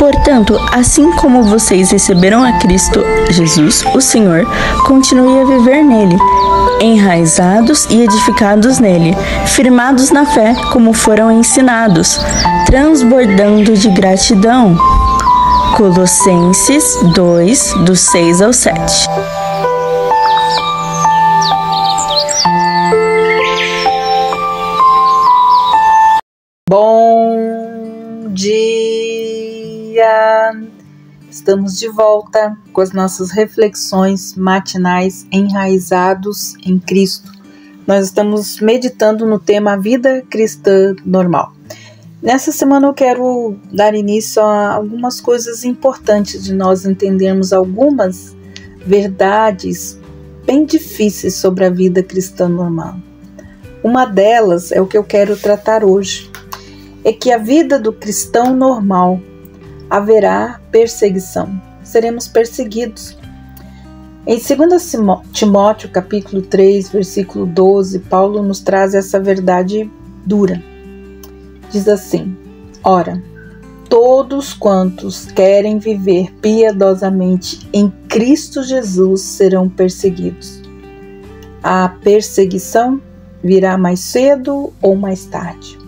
Portanto, assim como vocês receberam a Cristo Jesus, o Senhor, continue a viver nele, enraizados e edificados nele, firmados na fé como foram ensinados, transbordando de gratidão. Colossenses 2, do 6 ao 7. Bom dia! Estamos de volta com as nossas reflexões matinais enraizados em Cristo. Nós estamos meditando no tema Vida Cristã Normal. Nessa semana eu quero dar início a algumas coisas importantes de nós entendermos algumas verdades bem difíceis sobre a vida cristã normal. Uma delas é o que eu quero tratar hoje. É que a vida do cristão normal haverá perseguição. Seremos perseguidos. Em 2 Timóteo, capítulo 3, versículo 12, Paulo nos traz essa verdade dura. Diz assim: ora, todos quantos querem viver piedosamente em Cristo Jesus serão perseguidos. A perseguição virá mais cedo ou mais tarde.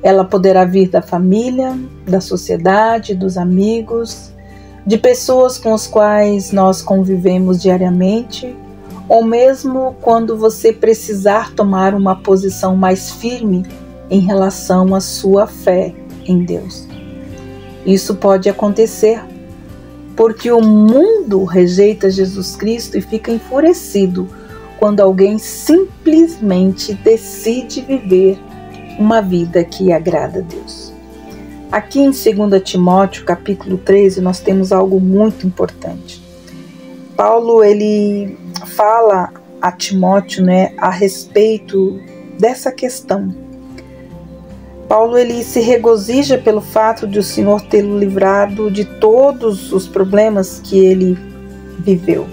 Ela poderá vir da família, da sociedade, dos amigos, de pessoas com as quais nós convivemos diariamente, ou mesmo quando você precisar tomar uma posição mais firme em relação à sua fé em Deus. Isso pode acontecer porque o mundo rejeita Jesus Cristo e fica enfurecido quando alguém simplesmente decide viver uma vida que agrada a Deus. Aqui em 2 Timóteo, capítulo 13, nós temos algo muito importante. Paulo, ele fala a Timóteo, a respeito dessa questão. Paulo, ele se regozija pelo fato de o Senhor tê-lo livrado de todos os problemas que ele viveu.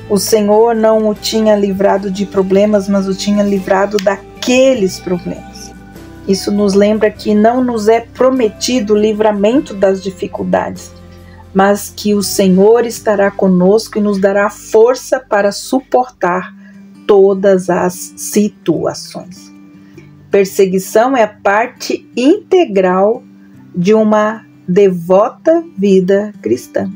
O Senhor não o tinha livrado de problemas, mas o tinha livrado daqueles problemas. Isso nos lembra que não nos é prometido o livramento das dificuldades, mas que o Senhor estará conosco e nos dará força para suportar todas as situações. Perseguição é a parte integral de uma devota vida cristã.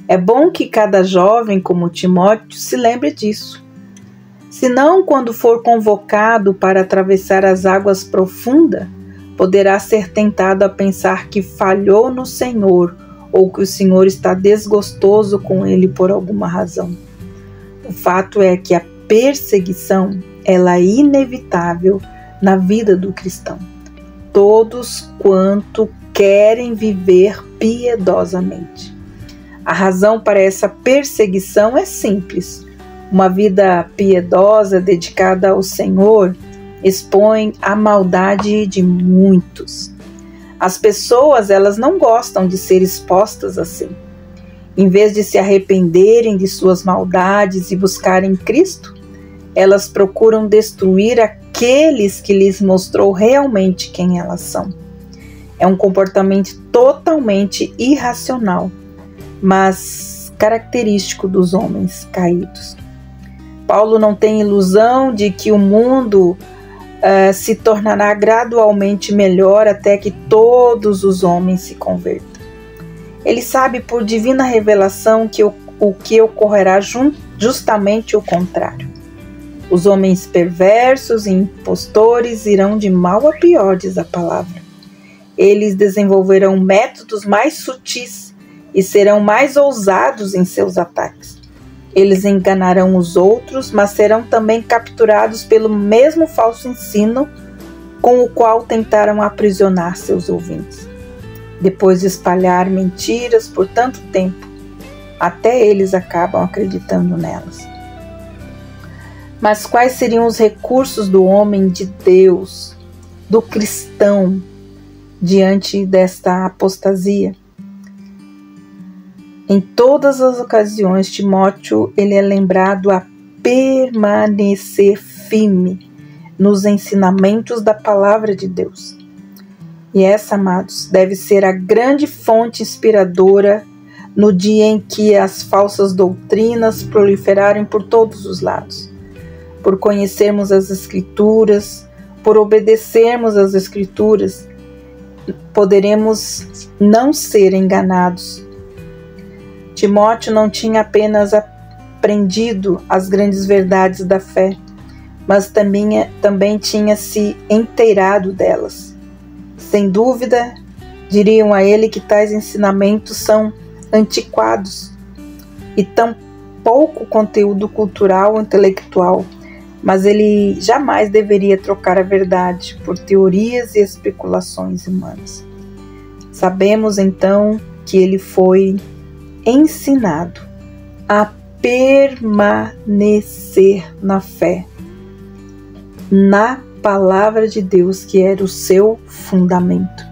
É bom que cada jovem como Timóteo se lembre disso. Senão, quando for convocado para atravessar as águas profundas, poderá ser tentado a pensar que falhou no Senhor ou que o Senhor está desgostoso com ele por alguma razão. O fato é que a perseguição, ela é inevitável na vida do cristão. Todos quanto querem viver piedosamente. A razão para essa perseguição é simples. Uma vida piedosa, dedicada ao Senhor, expõe a maldade de muitos. As pessoas, elas não gostam de ser expostas assim. Em vez de se arrependerem de suas maldades e buscarem Cristo, elas procuram destruir aqueles que lhes mostrou realmente quem elas são. É um comportamento totalmente irracional, mas característico dos homens caídos. Paulo não tem ilusão de que o mundo se tornará gradualmente melhor até que todos os homens se convertam. Ele sabe por divina revelação que o que ocorrerá justamente o contrário. Os homens perversos e impostores irão de mal a pior, diz a palavra. Eles desenvolverão métodos mais sutis e serão mais ousados em seus ataques. Eles enganarão os outros, mas serão também capturados pelo mesmo falso ensino com o qual tentaram aprisionar seus ouvintes. Depois de espalhar mentiras por tanto tempo, até eles acabam acreditando nelas. Mas quais seriam os recursos do homem de Deus, do cristão, diante desta apostasia? Em todas as ocasiões, Timóteo ele é lembrado a permanecer firme nos ensinamentos da palavra de Deus. E essa, amados, deve ser a grande fonte inspiradora no dia em que as falsas doutrinas proliferarem por todos os lados. Por conhecermos as Escrituras, por obedecermos às Escrituras, poderemos não ser enganados. Timóteo não tinha apenas aprendido as grandes verdades da fé, mas também tinha se inteirado delas. Sem dúvida, diriam a ele que tais ensinamentos são antiquados e tão pouco conteúdo cultural ou intelectual, mas ele jamais deveria trocar a verdade por teorias e especulações humanas. Sabemos então que ele foi ensinado a permanecer na fé, na palavra de Deus, que era o seu fundamento.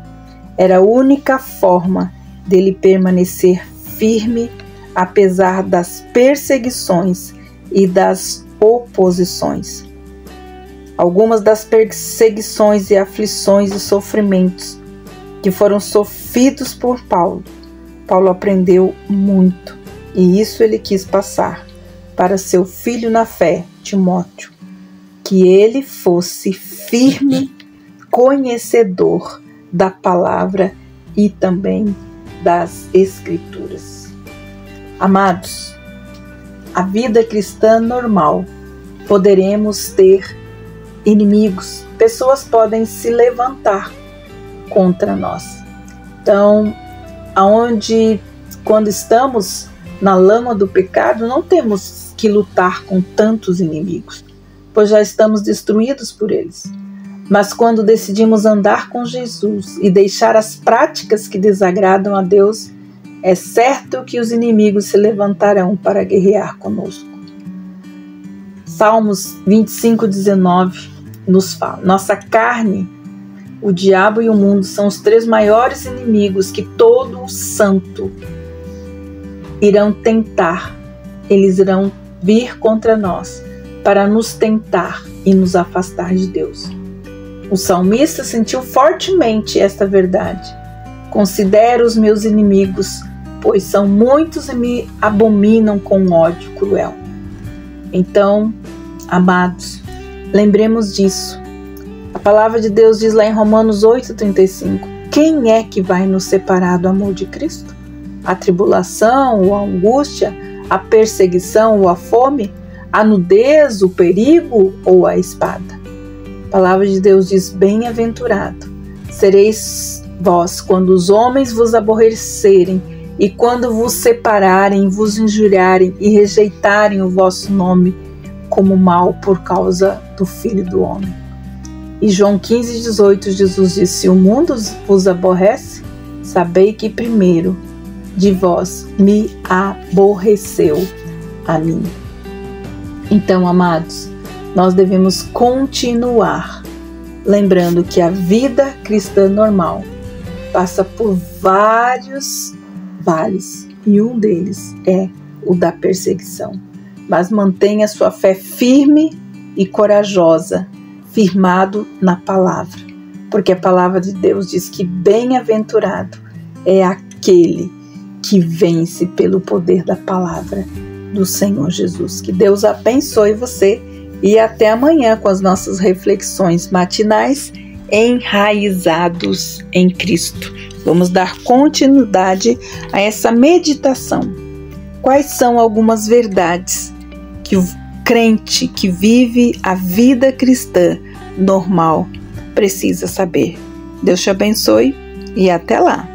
Era a única forma dele permanecer firme, apesar das perseguições e das oposições. Algumas das perseguições e aflições e sofrimentos que foram sofridos por Paulo aprendeu muito, e isso ele quis passar para seu filho na fé, Timóteo, que ele fosse firme, conhecedor da palavra e também das Escrituras. Amados, a vida cristã normal, poderemos ter inimigos, pessoas podem se levantar contra nós. Então, quando estamos na lama do pecado, não temos que lutar com tantos inimigos, pois já estamos destruídos por eles. Mas quando decidimos andar com Jesus e deixar as práticas que desagradam a Deus, é certo que os inimigos se levantarão para guerrear conosco. Salmos 25:19 nos fala: nossa carne, o diabo e o mundo são os 3 maiores inimigos que todo santo irão tentar. Eles irão vir contra nós para nos tentar e nos afastar de Deus. O salmista sentiu fortemente esta verdade. Considero os meus inimigos, pois são muitos e me abominam com ódio cruel. Então, amados, lembremos disso. A palavra de Deus diz lá em Romanos 8:35: quem é que vai nos separar do amor de Cristo? A tribulação, ou a angústia, a perseguição ou a fome, a nudez, o perigo ou a espada? A palavra de Deus diz: bem-aventurado sereis vós quando os homens vos aborrecerem e quando vos separarem, vos injuriarem e rejeitarem o vosso nome como mal por causa do Filho do Homem. E João 15:18, Jesus disse: se o mundo vos aborrece, sabei que primeiro de vós me aborreceu a mim. Então, amados, nós devemos continuar lembrando que a vida cristã normal passa por vários vales, e um deles é o da perseguição. Mas mantenha sua fé firme e corajosa, firmado na palavra, porque a palavra de Deus diz que bem-aventurado é aquele que vence pelo poder da palavra do Senhor Jesus. Que Deus abençoe você e até amanhã com as nossas reflexões matinais enraizados em Cristo. Vamos dar continuidade a essa meditação. Quais são algumas verdades que o crente que vive a vida cristã normal precisa saber? Deus te abençoe e até lá!